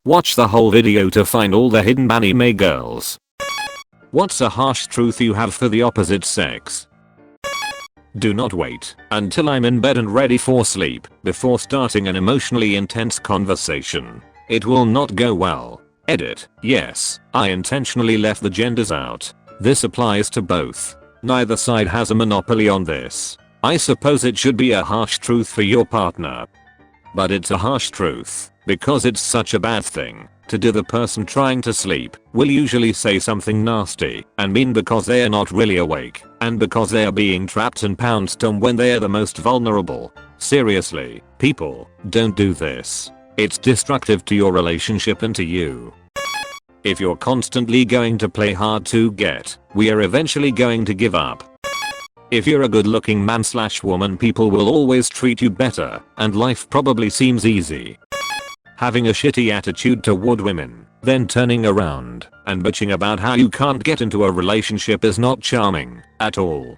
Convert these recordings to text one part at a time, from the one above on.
Watch the whole video to find all the hidden anime girls. What's a harsh truth you have for the opposite sex? Do not wait until I'm in bed and ready for sleep before starting an emotionally intense conversation. It will not go well. Edit. Yes, I intentionally left the genders out. This applies to both. Neither side has a monopoly on this. I suppose it should be a harsh truth for your partner. But it's a harsh truth because it's such a bad thing to do. The person trying to sleep will usually say something nasty and mean because they are not really awake and because they are being trapped and pounced on when they are the most vulnerable. Seriously, people, don't do this. It's destructive to your relationship and to you. If you're constantly going to play hard to get, we are eventually going to give up. If you're a good looking man/woman, people will always treat you better and life probably seems easy. Having a shitty attitude toward women, then turning around and bitching about how you can't get into a relationship is not charming at all.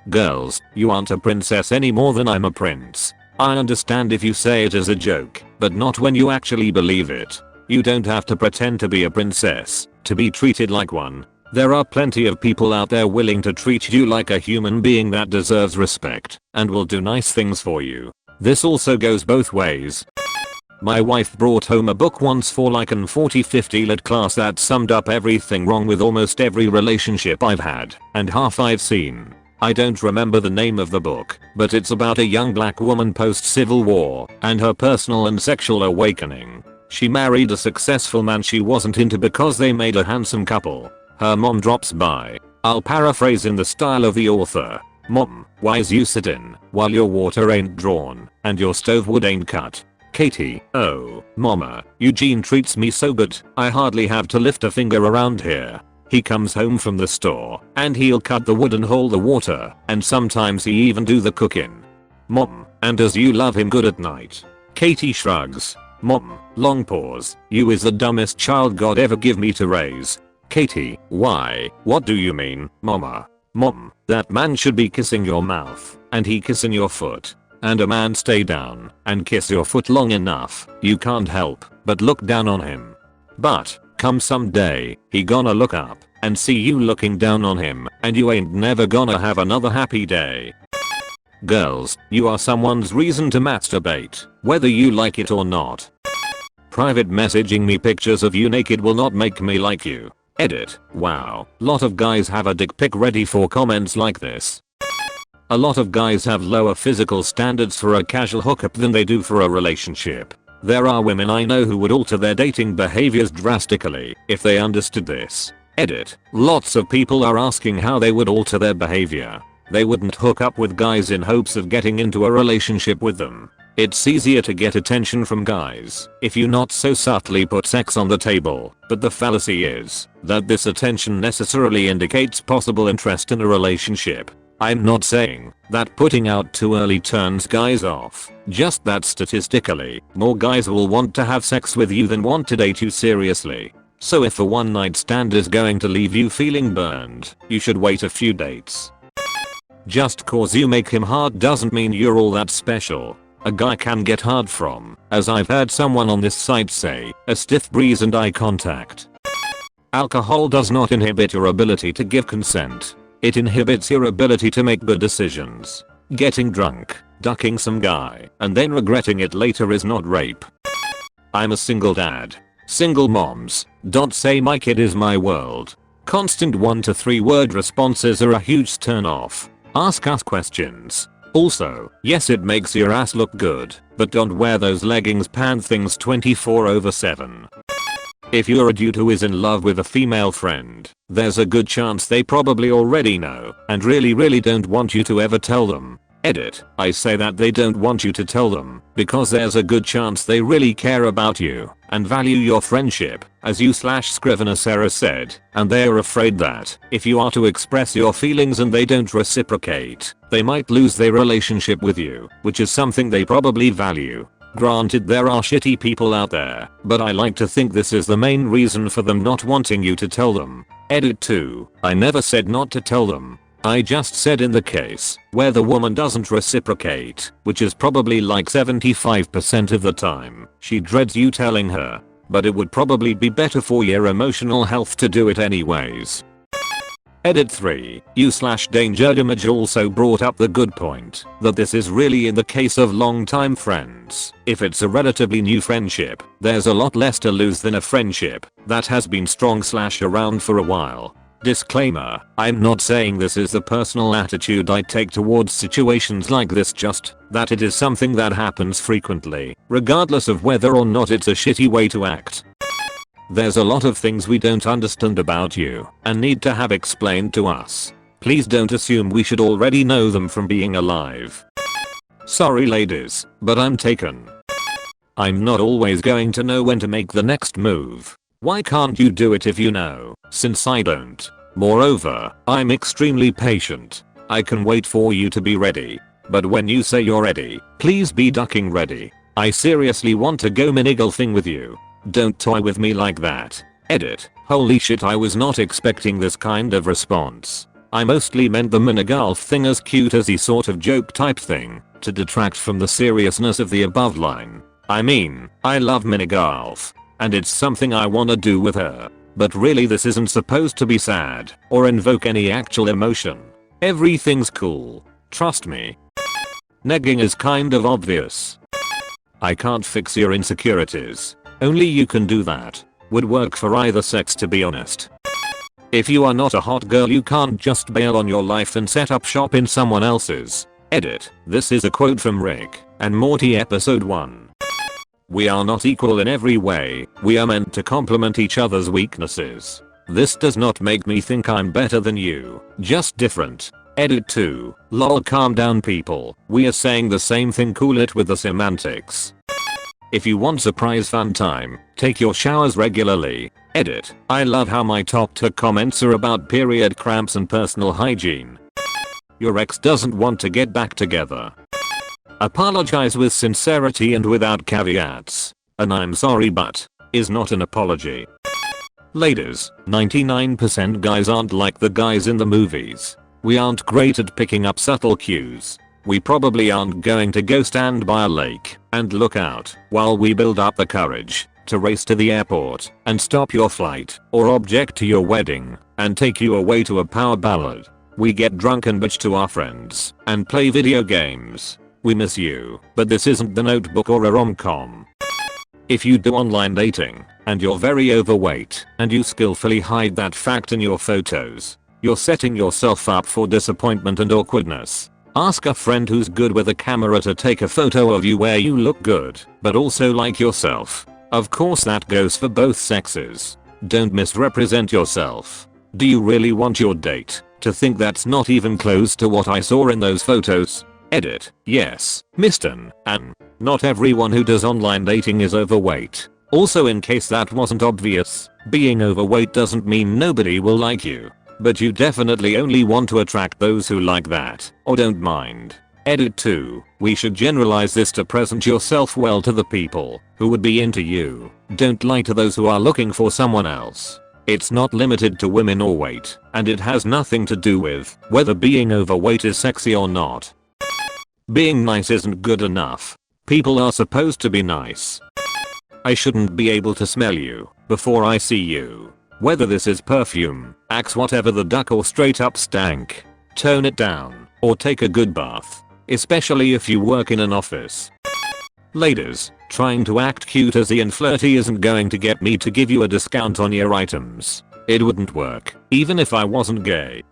Girls, you aren't a princess any more than I'm a prince. I understand if you say it as a joke, but not when you actually believe it. You don't have to pretend to be a princess to be treated like one. There are plenty of people out there willing to treat you like a human being that deserves respect and will do nice things for you. This also goes both ways. My wife brought home a book once for like an 40-50 lit class that summed up everything wrong with almost every relationship I've had and half I've seen. I don't remember the name of the book, but it's about a young black woman post-Civil War and her personal and sexual awakening. She married a successful man she wasn't into because they made a handsome couple. Her mom drops by. I'll paraphrase in the style of the author. Mom, why's you sittin' while your water ain't drawn and your stove wood ain't cut? Katie, oh, mama, Eugene treats me so good, I hardly have to lift a finger around here. He comes home from the store and he'll cut the wood and haul the water, and sometimes he even do the cooking. Mom, and does you love him good at night? Katie shrugs. Mom, long pause, you is the dumbest child God ever give me to raise. Katie, why? What do you mean, mama? Mom, that man should be kissing your mouth and he kissing your foot. And a man stay down and kiss your foot long enough, you can't help but look down on him. But come someday, he gonna look up and see you looking down on him and you ain't never gonna have another happy day. Girls, you are someone's reason to masturbate, whether you like it or not. Private messaging me pictures of you naked will not make me like you. Edit. Wow, lot of guys have a dick pic ready for comments like this. A lot of guys have lower physical standards for a casual hookup than they do for a relationship. There are women I know who would alter their dating behaviors drastically if they understood this. Edit. Lots of people are asking how they would alter their behavior. They wouldn't hook up with guys in hopes of getting into a relationship with them. It's easier to get attention from guys if you not so subtly put sex on the table, but the fallacy is that this attention necessarily indicates possible interest in a relationship. I'm not saying that putting out too early turns guys off, just that statistically, more guys will want to have sex with you than want to date you seriously. So if a one night stand is going to leave you feeling burned, you should wait a few dates. Just cause you make him hard doesn't mean you're all that special. A guy can get hard from, as I've heard someone on this site say, a stiff breeze and eye contact. Alcohol does not inhibit your ability to give consent. It inhibits your ability to make good decisions. Getting drunk, ducking some guy, and then regretting it later is not rape. I'm a single dad. Single moms, don't say my kid is my world. Constant 1 to 3 word responses are a huge turn off. Ask us questions. Also, yes, it makes your ass look good, but don't wear those leggings pant things 24/7. If you're a dude who is in love with a female friend, there's a good chance they probably already know and really don't want you to ever tell them. Edit. I say that they don't want you to tell them because there's a good chance they really care about you and value your friendship, as you/Scrivener Sarah said, and they are afraid that if you are to express your feelings and they don't reciprocate, they might lose their relationship with you, which is something they probably value. Granted, there are shitty people out there, but I like to think this is the main reason for them not wanting you to tell them. Edit 2. I never said not to tell them. I just said in the case where the woman doesn't reciprocate, which is probably like 75% of the time, she dreads you telling her. but it would probably be better for your emotional health to do it anyways. Edit 3. You/DangerDamage also brought up the good point that this is really in the case of long-time friends. If it's a relatively new friendship, there's a lot less to lose than a friendship that has been strong/around for a while. Disclaimer, I'm not saying this is the personal attitude I take towards situations like this, just that it is something that happens frequently, regardless of whether or not it's a shitty way to act. There's a lot of things we don't understand about you and need to have explained to us. Please don't assume we should already know them from being alive. Sorry ladies, but I'm taken. I'm not always going to know when to make the next move. Why can't you do it if you know, since I don't? Moreover, I'm extremely patient. I can wait for you to be ready. But when you say you're ready, please be ducking ready. I seriously want to go minigolfing with you. Don't toy with me like that. Edit. Holy shit, I was not expecting this kind of response. I mostly meant the minigolf thing as cute as a sort of joke type thing, to detract from the seriousness of the above line. I mean, I love minigolf, and it's something I wanna do with her. But really this isn't supposed to be sad, or invoke any actual emotion. Everything's cool. Trust me. Negging is kind of obvious. I can't fix your insecurities. Only you can do that. Would work for either sex, to be honest. If you are not a hot girl, you can't just bail on your life and set up shop in someone else's. Edit. This is a quote from Rick and Morty episode 1. We are not equal in every way, we are meant to complement each other's weaknesses. This does not make me think I'm better than you, just different. Edit 2. Lol, calm down people, we are saying the same thing, cool it with the semantics. If you want surprise fun time, take your showers regularly. Edit. I love how my top 2 comments are about period cramps and personal hygiene. Your ex doesn't want to get back together. Apologize with sincerity and without caveats. An I'm sorry but is not an apology. Ladies, 99% guys aren't like the guys in the movies. We aren't great at picking up subtle cues. We probably aren't going to go stand by a lake and look out while we build up the courage to race to the airport and stop your flight or object to your wedding and take you away to a power ballad. We get drunk and bitch to our friends and play video games. We miss you, but this isn't The Notebook or a rom-com. If you do online dating and you're very overweight and you skillfully hide that fact in your photos, you're setting yourself up for disappointment and awkwardness. Ask a friend who's good with a camera to take a photo of you where you look good, but also like yourself. Of course that goes for both sexes. Don't misrepresent yourself. Do you really want your date to think that's not even close to what I saw in those photos? Edit. Yes, Mr. N. Not everyone who does online dating is overweight. Also, in case that wasn't obvious, being overweight doesn't mean nobody will like you. But you definitely only want to attract those who like that, or don't mind. Edit 2. We should generalize this to present yourself well to the people who would be into you. Don't lie to those who are looking for someone else. It's not limited to women or weight, and it has nothing to do with whether being overweight is sexy or not. Being nice isn't good enough. People are supposed to be nice. I shouldn't be able to smell you before I see you. Whether this is perfume, axe, whatever the duck, or straight up stank. Tone it down, or take a good bath. Especially if you work in an office. Ladies, trying to act cutesy and flirty isn't going to get me to give you a discount on your items. It wouldn't work, even if I wasn't gay.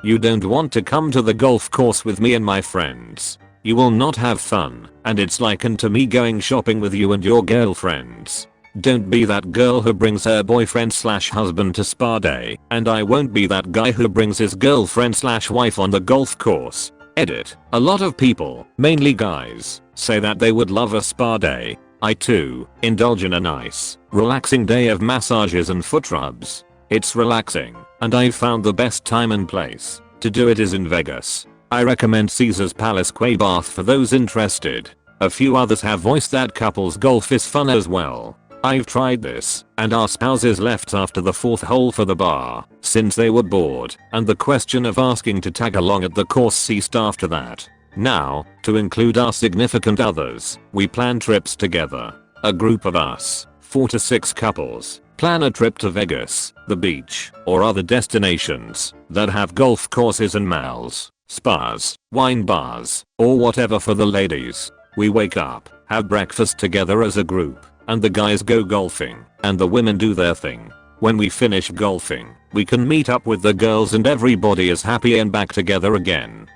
You don't want to come to the golf course with me and my friends. You will not have fun, and it's likened to me going shopping with you and your girlfriends. Don't be that girl who brings her boyfriend/husband to spa day, and I won't be that guy who brings his girlfriend/wife on the golf course. Edit. A lot of people, mainly guys, say that they would love a spa day. I too indulge in a nice, relaxing day of massages and foot rubs. It's relaxing, and I've found the best time and place to do it is in Vegas. I recommend Caesar's Palace Quay Bath for those interested. A few others have voiced that couples golf is fun as well. I've tried this, and our spouses left after the 4th hole for the bar, since they were bored, and the question of asking to tag along at the course ceased after that. Now, to include our significant others, we plan trips together. A group of us, 4 to 6 couples plan a trip to Vegas, the beach, or other destinations that have golf courses and malls, spas, wine bars, or whatever for the ladies. We wake up, have breakfast together as a group, and the guys go golfing, and the women do their thing. When we finish golfing, we can meet up with the girls and everybody is happy and back together again.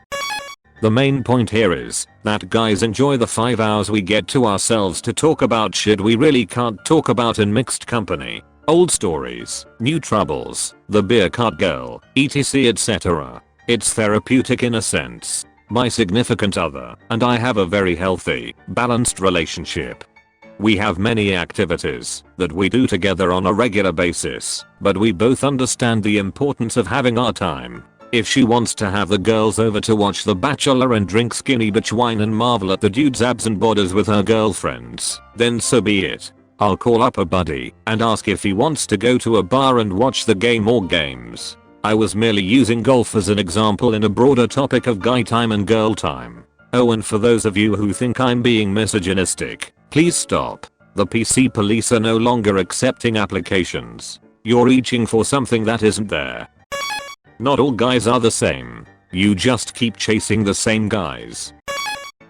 The main point here is that guys enjoy the 5 hours we get to ourselves to talk about shit we really can't talk about in mixed company. Old stories, new troubles, the beer cart girl, etc etc. It's therapeutic in a sense. My significant other and I have a very healthy, balanced relationship. We have many activities that we do together on a regular basis, but we both understand the importance of having our time. If she wants to have the girls over to watch The Bachelor and drink skinny bitch wine and marvel at the dude's abs and borders with her girlfriends, then so be it. I'll call up a buddy and ask if he wants to go to a bar and watch the game or games. I was merely using golf as an example in a broader topic of guy time and girl time. Oh, and for those of you who think I'm being misogynistic, please stop. The PC police are no longer accepting applications. You're reaching for something that isn't there. Not all guys are the same. You just keep chasing the same guys.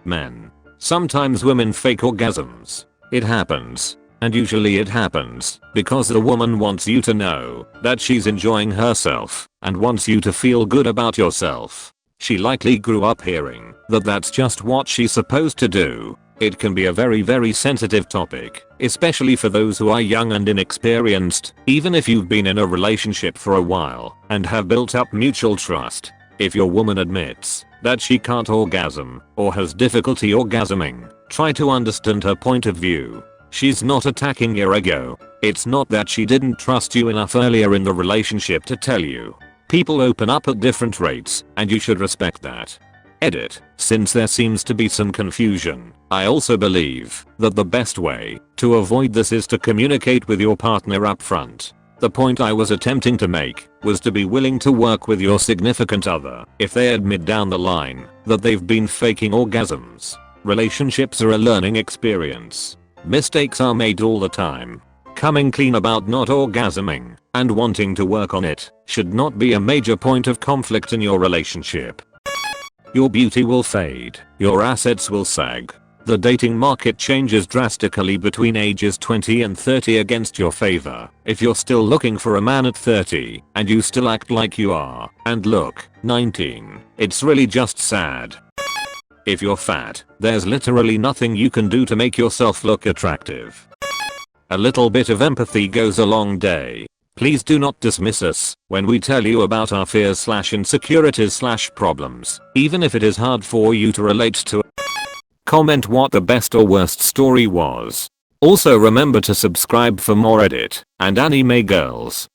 Men. Sometimes women fake orgasms. It happens. And usually it happens because the woman wants you to know that she's enjoying herself and wants you to feel good about yourself. She likely grew up hearing that that's just what she's supposed to do. It can be a very sensitive topic, especially for those who are young and inexperienced, even if you've been in a relationship for a while and have built up mutual trust. If your woman admits that she can't orgasm or has difficulty orgasming, try to understand her point of view. She's not attacking your ego. It's not that she didn't trust you enough earlier in the relationship to tell you. People open up at different rates, and you should respect that. Edit. Since there seems to be some confusion, I also believe that the best way to avoid this is to communicate with your partner up front. The point I was attempting to make was to be willing to work with your significant other if they admit down the line that they've been faking orgasms. Relationships are a learning experience. Mistakes are made all the time. Coming clean about not orgasming and wanting to work on it should not be a major point of conflict in your relationship. Your beauty will fade. Your assets will sag. The dating market changes drastically between ages 20 and 30 against your favor. If you're still looking for a man at 30 and you still act like you are and look 19, it's really just sad. If you're fat, there's literally nothing you can do to make yourself look attractive. A little bit of empathy goes a long way. Please do not dismiss us when we tell you about our fears/insecurities/problems, even if it is hard for you to relate to. Comment what the best or worst story was. Also remember to subscribe for more Reddit and anime girls.